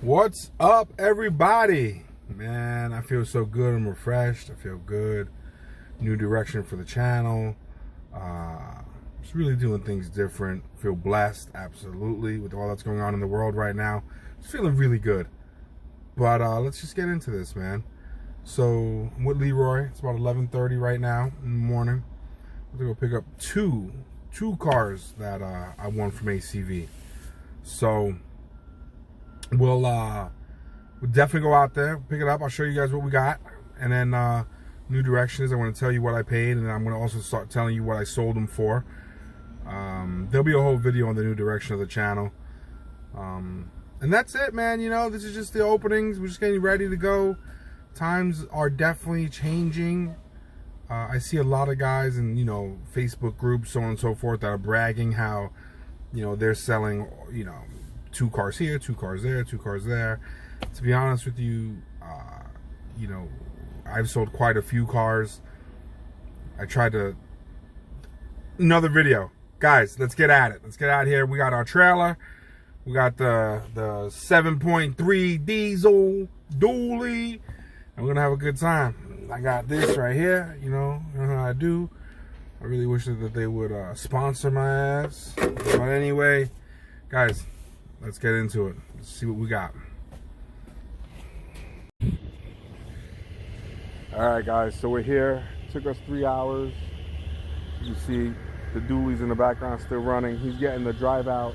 What's up, everybody? Man, I feel so good. I'm refreshed. I feel good. New direction for the channel. Just really doing things different. Feel blessed, absolutely, with all that's going on in the world right now. Just feeling really good. But let's just get into this, man. So I'm with Leroy. It's about 11:30 right now in the morning. I'm gonna go pick up two cars that I won from ACV. So we'll definitely go out there, pick it up. I'll show you guys what we got, and then new directions. I want to tell you what I paid, and then I'm going to also start telling you what I sold them for. There'll be a whole video on the new direction of the channel, and that's it, man. You know, this is just the openings. We're just getting ready to go. Times are definitely changing. I see a lot of guys in, you know, Facebook groups, so on and so forth, that are bragging how, you know, they're selling, you know, 2 cars here, 2 cars there, 2 cars there. To be honest with you, you know, I've sold quite a few cars. I tried to... Another video. Guys, let's get at it. Let's get out here. We got our trailer. We got the 7.3 diesel dually. And we're going to have a good time. I got this right here. You know how I do. I really wish that they would sponsor my ass. But anyway, guys, let's get into it. Let's see what we got. Alright guys, so we're here. It took us 3 hours. You see the dualies in the background still running. He's getting the drive out,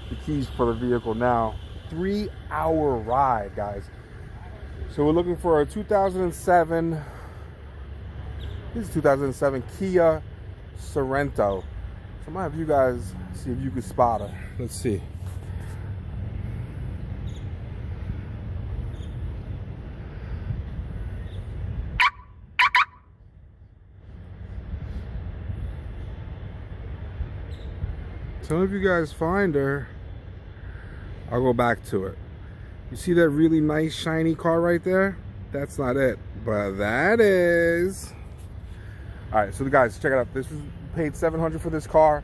the keys for the vehicle now. 3-hour ride, guys. So we're looking for a 2007, this is 2007 Kia Sorento. So I'm gonna have you guys see if you can spot her. Let's see. So if you guys find her, I'll go back to it. You see that really nice shiny car right there? That's not it, but that is. All right, so the guys, check it out. This was paid $700 for this car.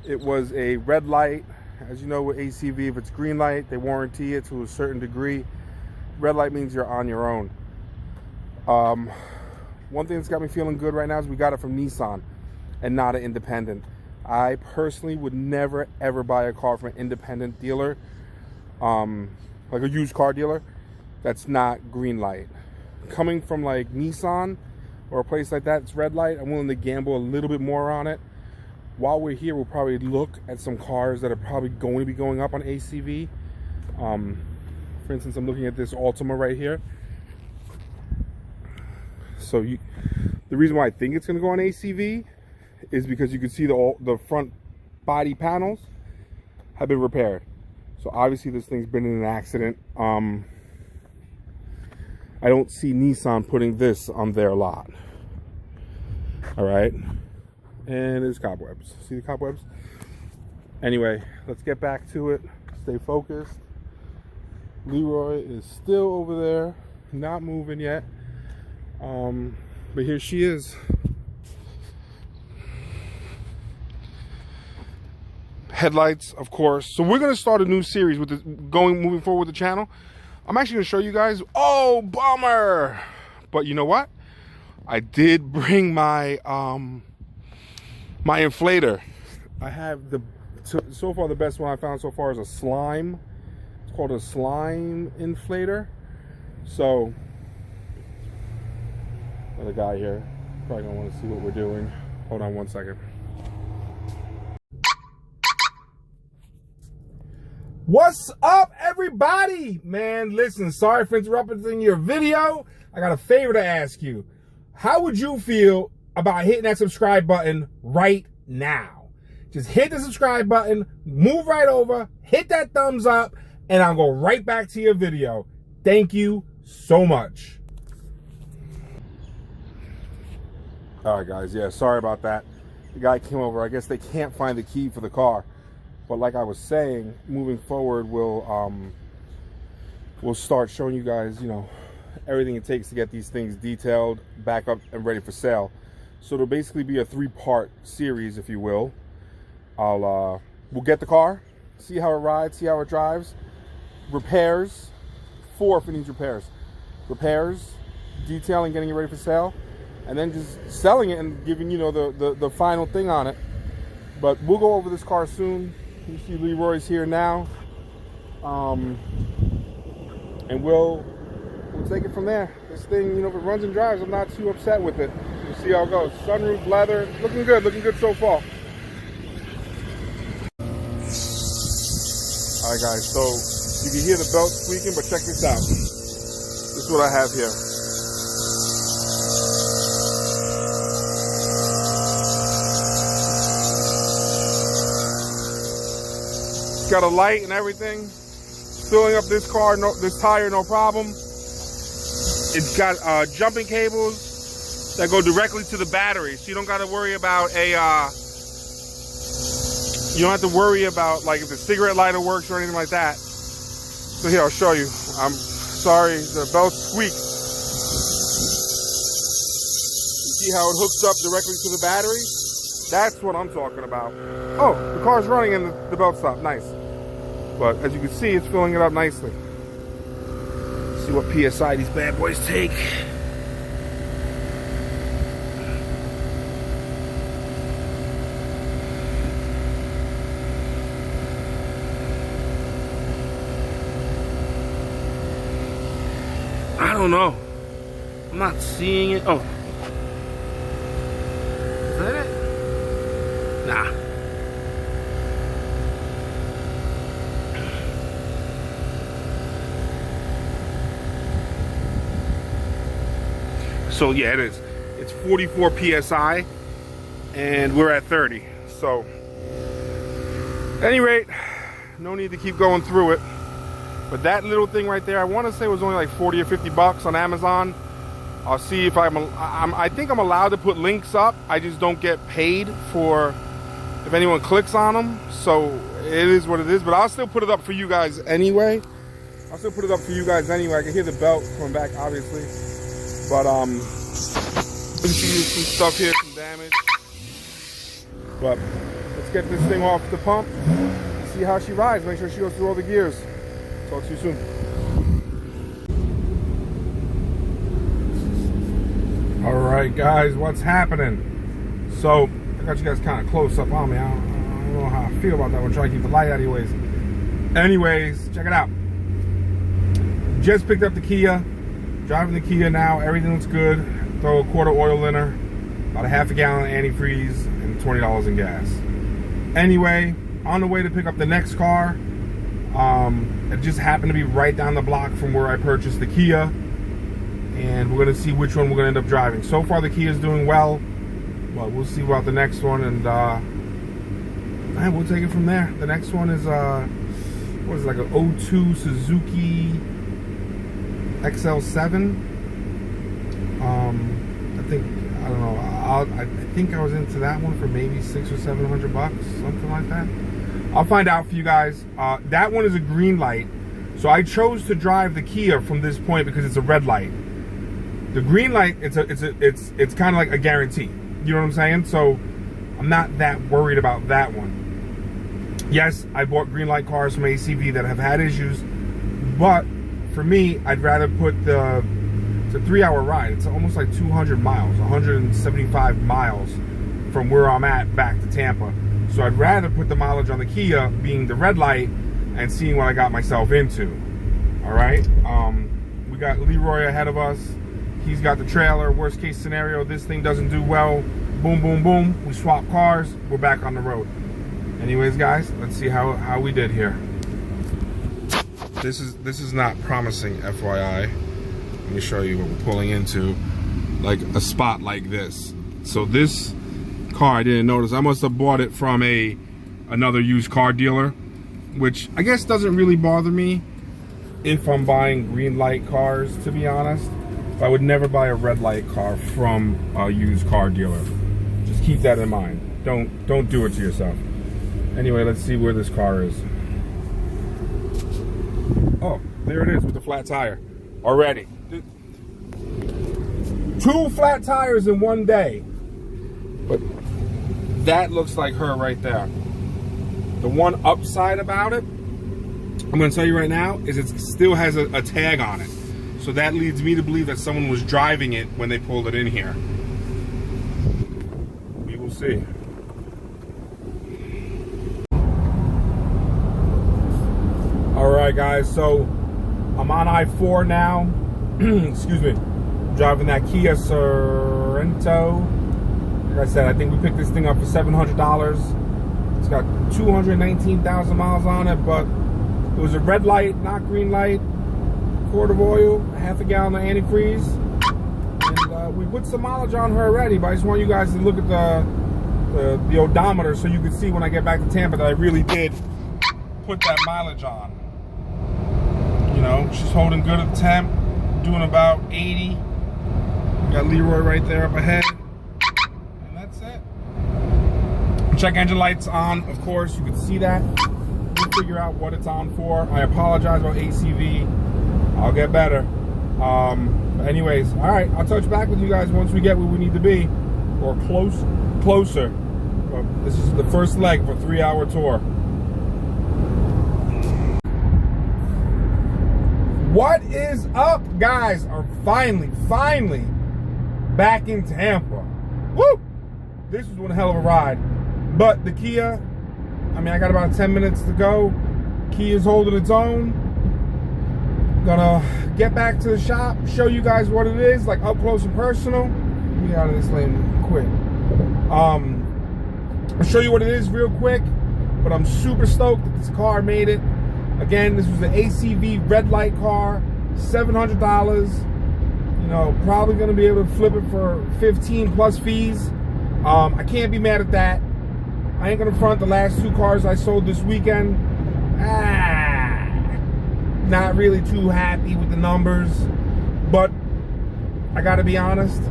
It was a red light. As you know, with ACV, if it's green light, they warranty it to a certain degree. Red light means you're on your own. One thing that's got me feeling good right now is we got it from Nissan and not an independent. I personally would never ever buy a car from an independent dealer, like a used car dealer that's not green light. Coming from like Nissan or a place like that, it's red light, I'm willing to gamble a little bit more on it. While we're here, we'll probably look at some cars that are probably going to be going up on ACV. For instance, I'm looking at this Altima right here. So the reason why I think it's going to go on ACV is because you can see the front body panels have been repaired. So obviously this thing's been in an accident. I don't see Nissan putting this on their lot. All right, and there's cobwebs. See the cobwebs? Anyway, let's get back to it. Stay focused. Leroy is still over there, not moving yet. But here she is. Headlights, of course. So we're gonna start a new series with moving forward with the channel. I'm actually gonna show you guys. Oh, bummer! But you know what? I did bring my my inflator. I have so far the best one I found so far is a slime. It's called a slime inflator. So another guy here probably gonna want to see what we're doing. Hold on one second. What's up, everybody? Man, listen, sorry for interrupting your video. I got a favor to ask you. How would you feel about hitting that subscribe button right now? Just hit the subscribe button, move right over, hit that thumbs up, and I'll go right back to your video. Thank you so much. All right, guys, yeah, sorry about that. The guy came over. I guess they can't find the key for the car. But like I was saying, moving forward, we'll start showing you guys, you know, everything it takes to get these things detailed, back up, and ready for sale. So it'll basically be a 3-part series, if you will. We'll get the car, see how it rides, see how it drives, repairs, 4 if it needs repairs. Repairs, detailing, getting it ready for sale, and then just selling it and giving, you know, the final thing on it. But we'll go over this car soon. You see Leroy's here now. And we'll take it from there. This thing, you know, if it runs and drives, I'm not too upset with it. We'll see how it goes. Sunroof, leather, looking good so far. Alright guys, so you can hear the belt squeaking, but check this out. This is what I have here. It's got a light and everything. Filling up this car, this tire, no problem. It's got jumping cables that go directly to the battery, so you don't got to worry about a. You don't have to worry about like if the cigarette lighter works or anything like that. So here, I'll show you. I'm sorry, the belt squeaks. You see how it hooks up directly to the battery? That's what I'm talking about. Oh, the car's running and the belt stopped. Nice. But as you can see, it's filling it up nicely. Let's see what PSI these bad boys take. I don't know. I'm not seeing it. Oh. Is that it? Nah. So yeah, it is. It's 44 PSI and we're at 30. So at any rate, no need to keep going through it. But that little thing right there, I want to say was only like 40 or 50 bucks on Amazon. I'll see if I think I'm allowed to put links up. I just don't get paid for if anyone clicks on them. So it is what it is, but I'll still put it up for you guys anyway. I can hear the belt coming back, obviously. But you see some stuff here, some damage. But let's get this thing off the pump. See how she rides. Make sure she goes through all the gears. Talk to you soon. All right, guys, what's happening? So I got you guys kind of close up on me. I don't know how I feel about that one. Try to keep the light out anyways. Check it out. Just picked up the Kia. Driving the Kia now, everything looks good. Throw a quart of oil in her, about a half a gallon of antifreeze, and $20 in gas. Anyway, on the way to pick up the next car, it just happened to be right down the block from where I purchased the Kia, and we're gonna see which one we're gonna end up driving. So far the Kia is doing well, but we'll see about the next one, and we'll take it from there. The next one is what is it, like an 02 Suzuki XL7. I think I was into that one for maybe $600 or $700 bucks, something like that. I'll find out for you guys. That one is a green light, so I chose to drive the Kia from this point because it's a red light. The green light, it's kind of like a guarantee. You know what I'm saying? So I'm not that worried about that one. Yes, I bought green light cars from ACV that have had issues, but for me, I'd rather put it's a 3-hour ride. It's almost like 200 miles, 175 miles from where I'm at back to Tampa. So I'd rather put the mileage on the Kia being the red light and seeing what I got myself into. All right. We got Leroy ahead of us. He's got the trailer. Worst case scenario, this thing doesn't do well. Boom, boom, boom. We swap cars. We're back on the road. Anyways, guys, let's see how we did here. This is not promising, FYI. Let me show you what we're pulling into, like a spot like this. So this car I didn't notice. I must have bought it from another used car dealer, which I guess doesn't really bother me if I'm buying green light cars, to be honest. But I would never buy a red light car from a used car dealer. Just keep that in mind. Don't do it to yourself. Anyway, let's see where this car is. Oh, there it is with the flat tire already. 2 flat tires in one day. But that looks like her right there. The one upside about it I'm going to tell you right now is it still has a tag on it. So that leads me to believe that someone was driving it when they pulled it in here. We will see. All right, guys, so I'm on I-4 now. Excuse me. I'm driving that Kia Sorento. Like I said, I think we picked this thing up for $700. It's got 219,000 miles on it, but it was a red light, not green light. Quart of oil, a half a gallon of antifreeze, and we put some mileage on her already. But I just want you guys to look at the odometer so you can see when I get back to Tampa that I really did put that mileage on. You know, she's holding good at the temp, doing about 80. Got Leroy right there up ahead, and that's it. Check engine lights on, of course. You can see that. We'll figure out what it's on for. I apologize about ACV. I'll get better. But anyways, all right. I'll touch back with you guys once we get where we need to be, or closer. But this is the first leg of a 3-hour tour. What is up, guys? Are finally back in Tampa. Woo! This was one hell of a ride. But the Kia, I mean, I got about 10 minutes to go. Kia's holding its own. Gonna get back to the shop, show you guys what it is, like up close and personal. Let me get out of this lane quick. I'll show you what it is real quick, but I'm super stoked that this car made it. Again, this was an ACV red light car, $700. You know, probably gonna be able to flip it for 15 plus fees. I can't be mad at that. I ain't gonna front. The last 2 cars I sold this weekend, not really too happy with the numbers, but I gotta be honest,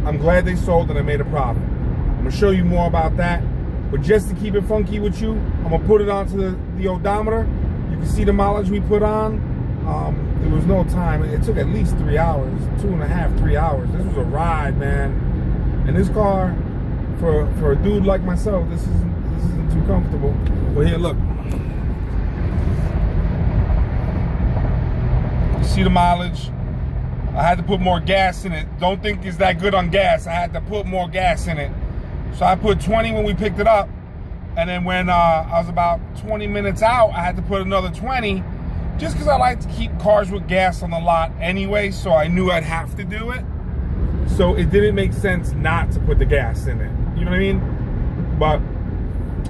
I'm glad they sold and I made a profit. I'm gonna show you more about that, but just to keep it funky with you, I'm gonna put it onto the odometer. You can see the mileage we put on. There was no time. It took at least 3 hours, 2.5, 3 hours. This was a ride, man. And this car, for a dude like myself, this isn't too comfortable. But here, look. You see the mileage? I had to put more gas in it. Don't think it's that good on gas. I had to put more gas in it. So I put 20 when we picked it up. And then when I was about 20 minutes out, I had to put another 20, just because I like to keep cars with gas on the lot anyway, so I knew I'd have to do it. So it didn't make sense not to put the gas in it. You know what I mean? But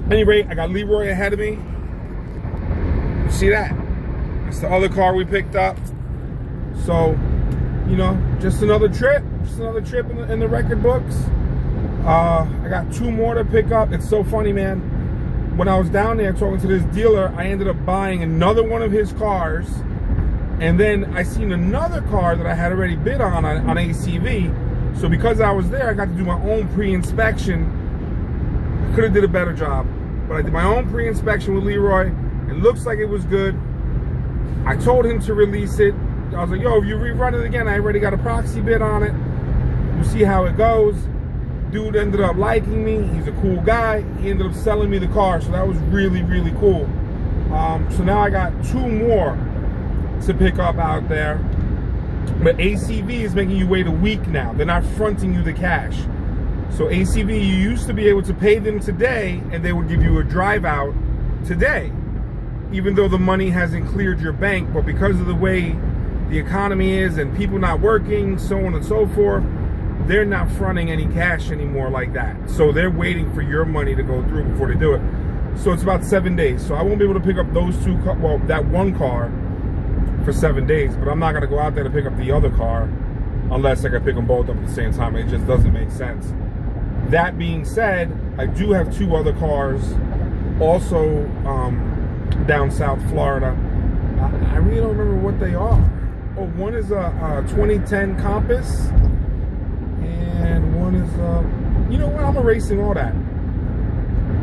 at any rate, I got Leroy ahead of me. You see that? It's the other car we picked up. So, you know, just another trip. Just another trip in the record books. I got 2 more to pick up. It's so funny, man. When I was down there talking to this dealer, I ended up buying another one of his cars. And then I seen another car that I had already bid on ACV. So because I was there, I got to do my own pre-inspection. I could have did a better job. But I did my own pre-inspection with Leroy. It looks like it was good. I told him to release it. I was like, yo, if you rerun it again, I already got a proxy bid on it. We'll see how it goes. Dude ended up liking me. He's a cool guy. He ended up selling me the car, so that was really, really cool. So now I got 2 more to pick up out there. But ACV is making you wait a week now. They're not fronting you the cash. So ACV, you used to be able to pay them today, and they would give you a drive out today, even though the money hasn't cleared your bank. But because of the way the economy is and people not working, so on and so forth, they're not fronting any cash anymore like that. So they're waiting for your money to go through before they do it. So it's about 7 days. So I won't be able to pick up those 2 cars, well, that 1 car for 7 days, but I'm not gonna go out there to pick up the other car unless I can pick them both up at the same time. It just doesn't make sense. That being said, I do have 2 other cars also down South Florida. I really don't remember what they are. Oh, one is a 2010 Compass, and one is, you know what, I'm erasing all that.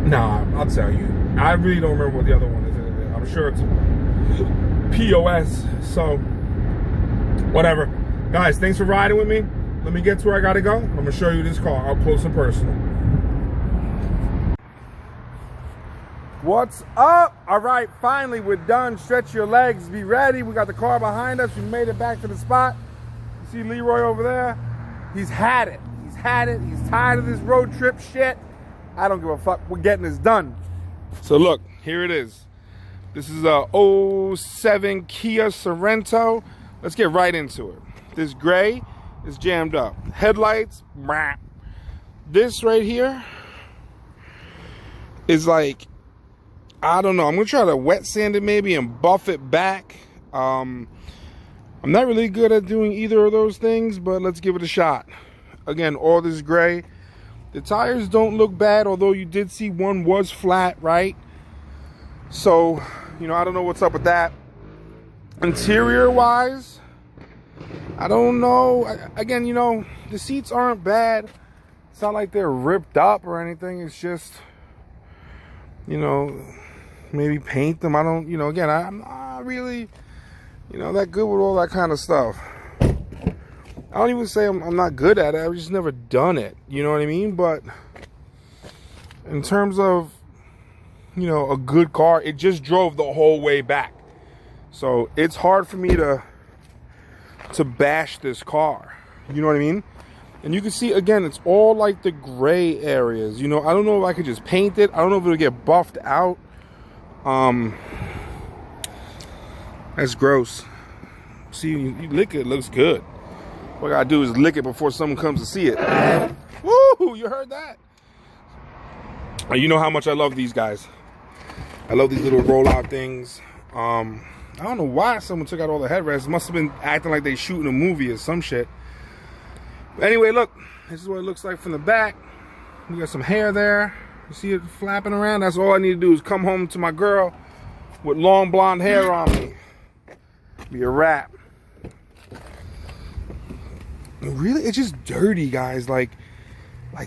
Nah, I'll tell you. I really don't remember what the other one is. I'm sure it's POS, so whatever. Guys, thanks for riding with me. Let me get to where I gotta go. I'm gonna show you this car up close and personal. What's up? All right, finally we're done. Stretch your legs, be ready. We got the car behind us. We made it back to the spot. You see Leroy over there? He's had it. He's had it. He's tired of this road trip shit. I don't give a fuck. We're getting this done. So look, here it is. This is a 07 Kia Sorento. Let's get right into it. This gray is jammed up. Headlights, brah. This right here is like, I don't know. I'm gonna try to wet sand it maybe and buff it back. I'm not really good at doing either of those things, but let's give it a shot. Again, all this gray. The tires don't look bad, although you did see one was flat, right? So, you know, I don't know what's up with that. Interior wise, I don't know. Again, you know, the seats aren't bad. It's not like they're ripped up or anything. It's just, you know, maybe paint them. I don't, you know, again, I'm not really, you know, that good with all that kind of stuff. I don't even say I'm not good at it. I've just never done it. You know what I mean? But in terms of, you know, a good car, it just drove the whole way back. So it's hard for me to bash this car. You know what I mean? And you can see, again, it's all like the gray areas. You know, I don't know if I could just paint it. I don't know if it'll get buffed out. That's gross. See, you lick it, it looks good. What I gotta do is lick it before someone comes to see it. Woo! You heard that? You know how much I love these guys. I love these little rollout things. I don't know why someone took out all the headrests. Must have been acting like they shooting a movie or some shit. But anyway, look, this is what it looks like from the back. We got some hair there. You see it flapping around? That's all I need to do is come home to my girl with long blonde hair on me. Be a wrap. Really, it's just dirty, guys. Like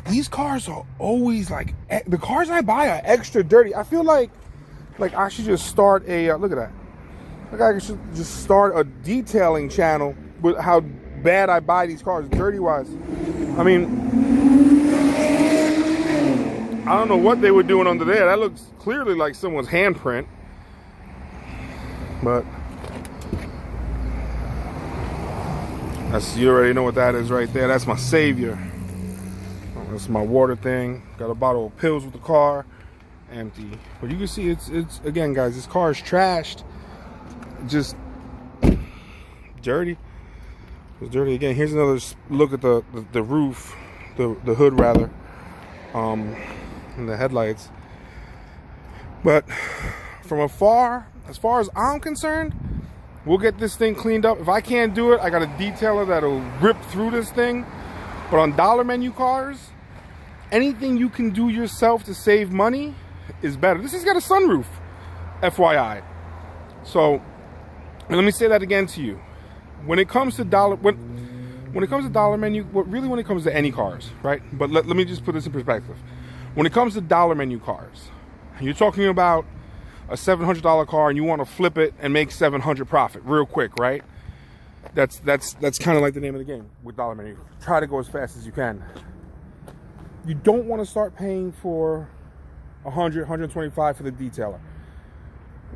these cars are always like, the cars I buy are extra dirty. I feel like I should just start a look at that. Like I should just start a detailing channel with how bad I buy these cars, dirty wise. I mean, I don't know what they were doing under there. That looks clearly like someone's handprint. But that's, you already know what that is right there. That's my savior. That's my water thing. Got a bottle of pills with the car. Empty. But you can see it's again, guys, this car is trashed. Just dirty. It's dirty again. Here's another look at the roof, the hood rather, and the headlights. But from afar, as far as I'm concerned, we'll get this thing cleaned up. If I can't do it, I got a detailer that'll rip through this thing. But on dollar menu cars, anything you can do yourself to save money is better. This has got a sunroof, FYI. So, and let me say that again to you. When it comes to dollar menu, when it comes to any cars, right? But let me just put this in perspective. When it comes to dollar menu cars, you're talking about a $700 car and you want to flip it and make $700 profit real quick, right? That's kind of like the name of the game with dollar menu. Try to go as fast as you can. You don't want to start paying for 100, 125 for the detailer.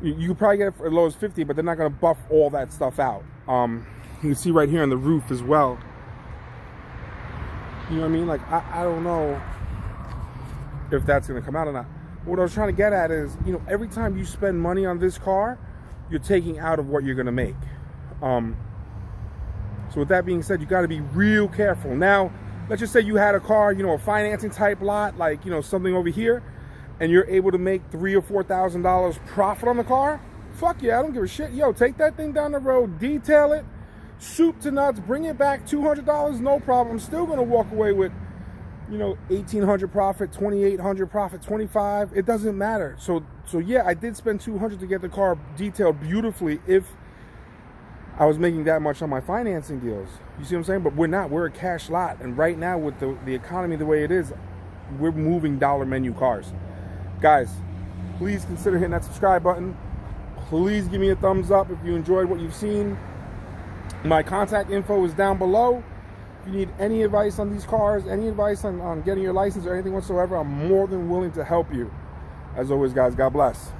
You could probably get it for as low as 50, but they're not going to buff all that stuff out. You can see right here on the roof as well. You know what I mean? Like, I don't know if that's going to come out or not. What I was trying to get at is, you know, every time you spend money on this car, you're taking out of what you're going to make. So with that being said, you got to be real careful. Now, let's just say you had a car, you know, a financing type lot, like, you know, something over here, and you're able to make $3,000 or $4,000 profit on the car. Fuck yeah, I don't give a shit. Yo, take that thing down the road, detail it, soup to nuts, bring it back, $200, no problem. I'm still gonna walk away with, you know, $1,800 profit, $2,800 profit, $25. It doesn't matter. So yeah, I did spend $200 to get the car detailed beautifully if I was making that much on my financing deals. You see what I'm saying? But we're not. We're a cash lot, and right now with the economy the way it is, we're moving dollar menu cars. Guys, please consider hitting that subscribe button. Please give me a thumbs up if you enjoyed what you've seen. My contact info is down below. If you need any advice on these cars, any advice on getting your license or anything whatsoever, I'm more than willing to help you. As always, guys, God bless.